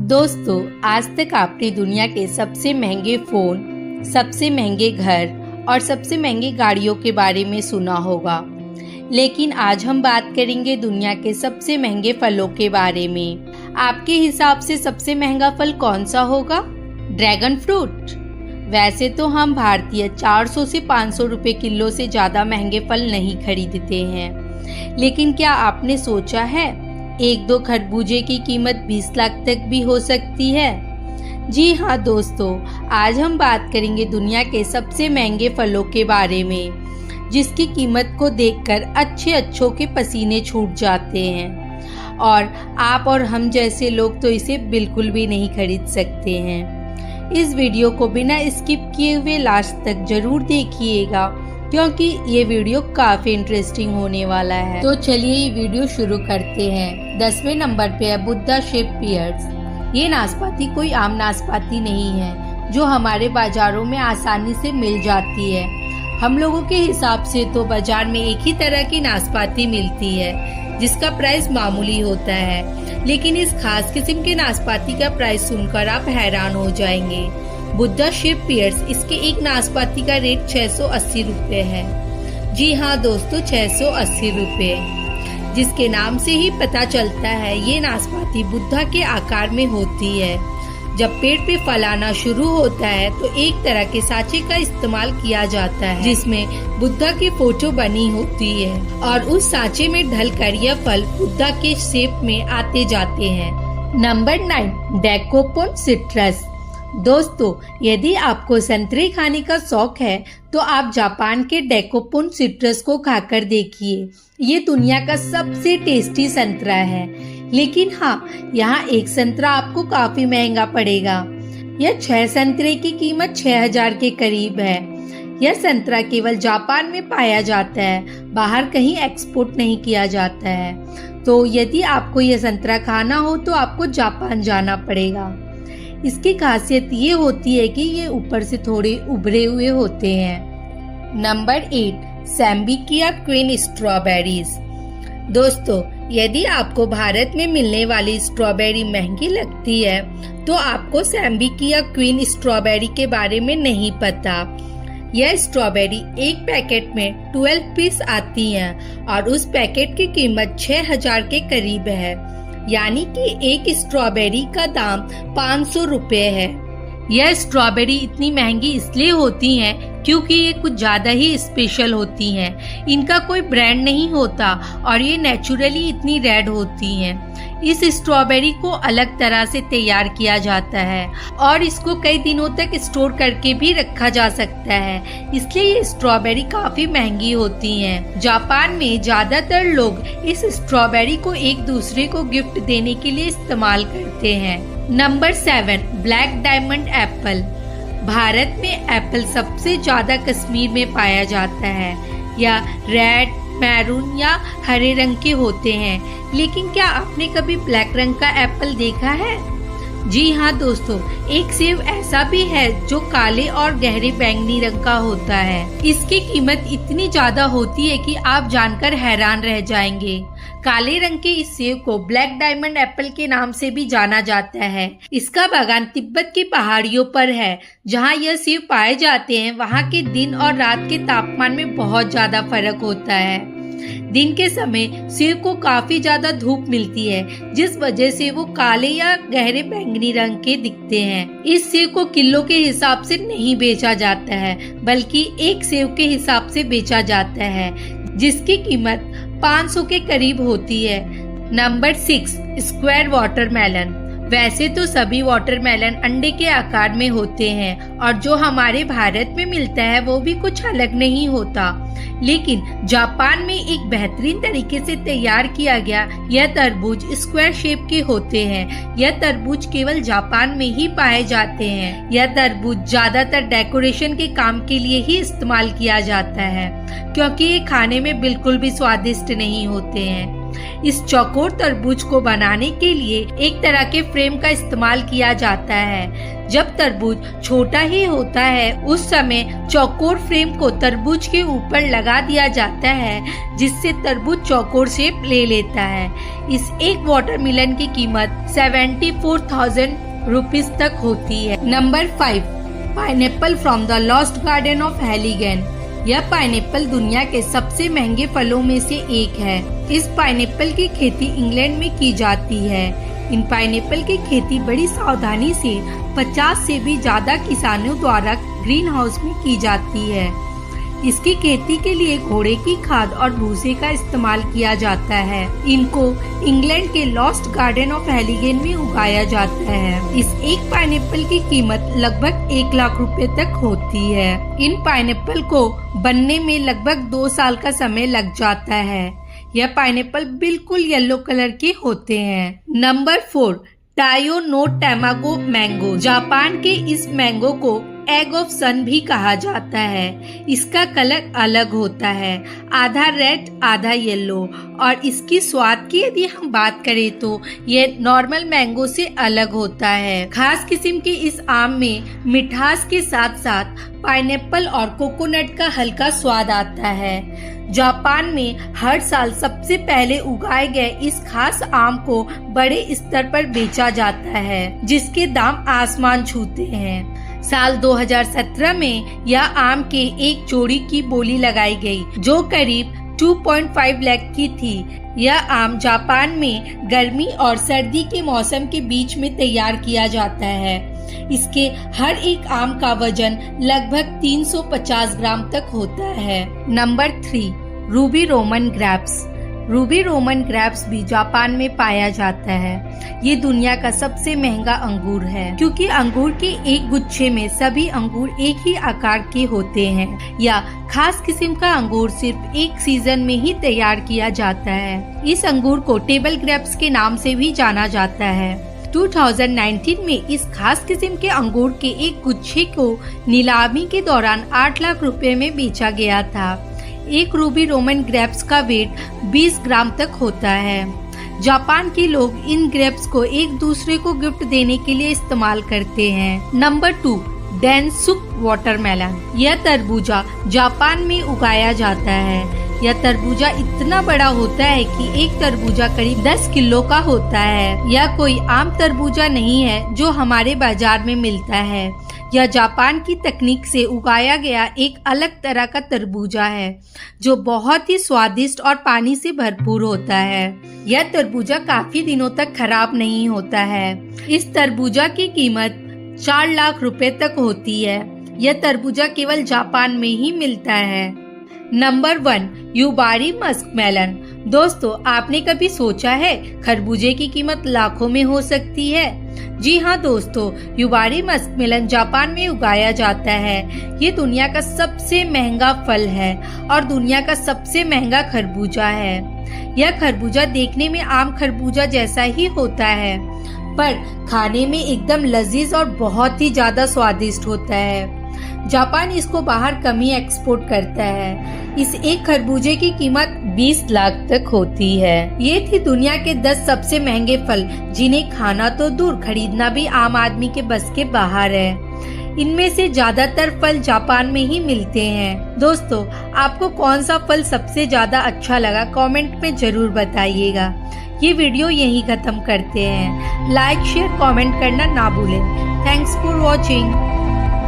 दोस्तों, आज तक आपने दुनिया के सबसे महंगे फ़ोन, सबसे महंगे घर और सबसे महंगी गाड़ियों के बारे में सुना होगा। लेकिन आज हम बात करेंगे दुनिया के सबसे महंगे फलों के बारे में। आपके हिसाब से सबसे महंगा फल कौन सा होगा? Dragon fruit. वैसे तो हम भारतीय 400 से 500 रुपए किलो से ज़्यादा महंगे फल नहीं खरीदते हैं, लेकिन क्या आपने सोचा है एक दो खरबूजे की कीमत 20 लाख तक भी हो सकती है? जी हाँ दोस्तों, आज हम बात करेंगे दुनिया के सबसे महंगे फलों के बारे में, जिसकी कीमत को देखकर अच्छों के पसीने छूट जाते हैं और आप और हम जैसे लोग तो इसे बिल्कुल भी नहीं खरीद सकते हैं। इस वीडियो को बिना स्किप किए हुए लास्ट तक जरूर देखिएगा, क्योंकि ये वीडियो काफी इंटरेस्टिंग होने वाला है। तो चलिए ये वीडियो शुरू करते हैं। 10वें नंबर पे है बुद्धा शेप पियर्स। ये नाशपाती कोई आम नाशपाती नहीं है जो हमारे बाजारों में आसानी से मिल जाती है। हम लोगों के हिसाब से तो बाजार में एक ही तरह की नाशपाती मिलती है जिसका प्राइस मामूली होता है, लेकिन इस खास किस्म के नाशपाती का प्राइस सुनकर आप हैरान हो जाएंगे। बुद्धा शेप पियर्स, इसके एक नाशपाती का रेट 680 रुपए है। जी हाँ दोस्तों, 680 रुपए, जिसके नाम से ही पता चलता है ये नाशपाती बुद्धा के आकार में होती है। जब पेड़ पे फल आना शुरू होता है तो एक तरह के सांचे का इस्तेमाल किया जाता है जिसमें बुद्धा की फोटो बनी होती है और उस सांचे में ढलकर यह फल बुद्धा के शेप में आते जाते हैं। Number 9, Dekopon citrus. दोस्तों, यदि आपको संतरे खाने का शौक है तो आप जापान के डेकोपोन सिट्रस को खाकर देखिए। ये दुनिया का सबसे टेस्टी संतरा है, लेकिन हाँ, यहाँ एक संतरा आपको काफी महंगा पड़ेगा। यह 6 संतरे की कीमत 6000 के करीब है। यह संतरा केवल जापान में पाया जाता है, बाहर कहीं एक्सपोर्ट नहीं किया जाता है। तो यदि आपको यह संतरा खाना हो तो आपको जापान जाना पड़ेगा। इसकी खासियत ये होती है कि ये ऊपर से थोड़े उभरे हुए होते हैं। Number 8, Sembikiya queen strawberries. दोस्तों, यदि आपको भारत में मिलने वाली स्ट्रॉबेरी महंगी लगती है तो आपको सैम्बिकिया क्वीन स्ट्रॉबेरी के बारे में नहीं पता। यह स्ट्रॉबेरी एक पैकेट में 12 पीस आती हैं और उस पैकेट की कीमत 6000 के करीब है, यानी कि एक स्ट्रॉबेरी का दाम 500 रुपए है। यह स्ट्रॉबेरी इतनी महंगी इसलिए होती हैं क्योंकि ये कुछ ज़्यादा ही स्पेशल होती हैं। इनका कोई ब्रांड नहीं होता और ये नेचुरली इतनी रेड होती हैं। इस स्ट्रॉबेरी को अलग तरह से तैयार किया जाता है और इसको कई दिनों तक स्टोर करके भी रखा जा सकता है, इसलिए ये स्ट्रॉबेरी काफ़ी महंगी होती हैं। जापान में ज़्यादातर लोग इस स्ट्रॉबेरी को एक दूसरे को गिफ्ट देने के लिए इस्तेमाल करते हैं। Number 7, black diamond Apple. Bharat में एप्पल सबसे ज्यादा कश्मीर में पाया जाता है। या रेड, मैरून या हरे रंग के होते हैं, लेकिन क्या आपने कभी ब्लैक रंग का एप्पल देखा है? जी हाँ दोस्तों, एक सेब ऐसा भी है जो काले और गहरे बैंगनी रंग का होता है। इसकी कीमत इतनी ज्यादा होती है कि आप जानकर हैरान रह जाएंगे। काले रंग के इस सेब को ब्लैक डायमंड एप्पल के नाम से भी जाना जाता है। इसका बागान तिब्बत की पहाड़ियों पर है। जहाँ यह सेब पाए जाते हैं वहाँ के दिन और रात के तापमान में बहुत ज्यादा फर्क होता है। दिन के समय सेब को काफी ज्यादा धूप मिलती है, जिस वजह से वो काले या गहरे बैंगनी रंग के दिखते हैं। इस सेब को किलो के हिसाब से नहीं बेचा जाता है, बल्कि एक सेब के हिसाब से बेचा जाता है, जिसकी कीमत 500 के करीब होती है। Number 6, square watermelon. वैसे तो सभी वाटरमेलन अंडे के आकार में होते हैं और जो हमारे भारत में मिलता है वो भी कुछ अलग नहीं होता, लेकिन जापान में एक बेहतरीन तरीके से तैयार किया गया यह तरबूज स्क्वायर शेप के होते हैं। यह तरबूज केवल जापान में ही पाए जाते हैं। यह तरबूज ज्यादातर डेकोरेशन के काम के लिए ही इस्तेमाल किया जाता है, क्योंकि ये खाने में बिल्कुल भी स्वादिष्ट नहीं होते हैं। इस चौकोर तरबूज को बनाने के लिए एक तरह के फ्रेम का इस्तेमाल किया जाता है। जब तरबूज छोटा ही होता है उस समय चौकोर फ्रेम को तरबूज के ऊपर लगा दिया जाता है, जिससे तरबूज चौकोर शेप ले लेता है। इस एक वाटरमेलन की कीमत 74,000 रुपीज तक होती है। Number 5, pineapple from the lost garden of Heligan. यह पाइनएप्पल दुनिया के सबसे महंगे फलों में से एक है। इस पाइनएप्पल की खेती इंग्लैंड में की जाती है। इन पाइनएप्पल की खेती बड़ी सावधानी से 50 से भी ज्यादा किसानों द्वारा ग्रीन हाउस में की जाती है। इसकी खेती के लिए घोड़े की खाद और भूसे का इस्तेमाल किया जाता है। इनको इंग्लैंड के लॉस्ट गार्डन ऑफ हेलिगन में उगाया जाता है। इस एक पाइनएप्पल की कीमत लगभग 1 लाख रुपए तक होती है। इन पाइनएप्पल को बनने में लगभग 2 साल का समय लग जाता है। यह पाइनएप्पल बिल्कुल येलो कलर के होते हैं। Number 4, Taiyo no Tamago mango. जापान के इस मैंगो को एग ऑफ सन भी कहा जाता है। इसका कलर अलग होता है, आधा रेड आधा येलो, और इसकी स्वाद की यदि हम बात करें तो ये नॉर्मल मैंगो से अलग होता है। खास किस्म के इस आम में मिठास के साथ साथ पाइनएप्पल और कोकोनट का हल्का स्वाद आता है। जापान में हर साल सबसे पहले उगाए गए इस खास आम को बड़े स्तर पर बेचा जाता है, जिसके दाम आसमान छूते हैं। साल 2017 में यह आम के एक जोड़ी की बोली लगाई गई, जो करीब 2.5 लाख की थी। यह आम जापान में गर्मी और सर्दी के मौसम के बीच में तैयार किया जाता है। इसके हर एक आम का वजन लगभग 350 ग्राम तक होता है। Number 3, Ruby Roman grapes. Ruby Roman grapes भी जापान में पाया जाता है। ये दुनिया का सबसे महंगा अंगूर है, क्योंकि अंगूर के एक गुच्छे में सभी अंगूर एक ही आकार के होते हैं, या खास किस्म का अंगूर सिर्फ एक सीजन में ही तैयार किया जाता है। इस अंगूर को टेबल ग्रेप्स के नाम से भी जाना जाता है। 2019 में इस खास किस्म के अंगूर के एक गुच्छे को नीलामी के दौरान 8 लाख रुपए में बेचा गया था। एक रूबी रोमन ग्रेप्स का वेट 20 ग्राम तक होता है। जापान के लोग इन ग्रेप्स को एक दूसरे को गिफ्ट देने के लिए इस्तेमाल करते हैं। Number 2, Densuke watermelon. यह तरबूजा जापान में उगाया जाता है। यह तरबूजा इतना बड़ा होता है कि एक तरबूजा करीब 10 किलो का होता है। यह कोई आम तरबूजा नहीं है जो हमारे बाजार में मिलता है। यह जापान की तकनीक से उगाया गया एक अलग तरह का तरबूजा है, जो बहुत ही स्वादिष्ट और पानी से भरपूर होता है। यह तरबूजा काफी दिनों तक खराब नहीं होता है। इस तरबूजा की कीमत 4 लाख रुपए तक होती है। यह तरबूजा केवल जापान में ही मिलता है। Number 1, Yubari muskmelon. दोस्तों, आपने कभी सोचा है खरबूजे की कीमत लाखों में हो सकती है? जी हाँ दोस्तों, युबारी मस्कमेलन जापान में उगाया जाता है। ये दुनिया का सबसे महंगा फल है और दुनिया का सबसे महंगा खरबूजा है। यह खरबूजा देखने में आम खरबूजा जैसा ही होता है, पर खाने में एकदम लजीज और बहुत ही ज्यादा स्वादिष्ट होता है। जापान इसको बाहर कम ही एक्सपोर्ट करता है। इस एक खरबूजे की कीमत 20 लाख तक होती है। ये थी दुनिया के 10 सबसे महंगे फल, जिन्हें खाना तो दूर खरीदना भी आम आदमी के बस के बाहर है। इनमें से ज्यादातर फल जापान में ही मिलते हैं। दोस्तों, आपको कौन सा फल सबसे ज्यादा अच्छा लगा कमेंट में जरूर बताइएगा। ये वीडियो यहीं खत्म करते हैं। लाइक शेयर कमेंट करना ना भूलें। Thanks for watching.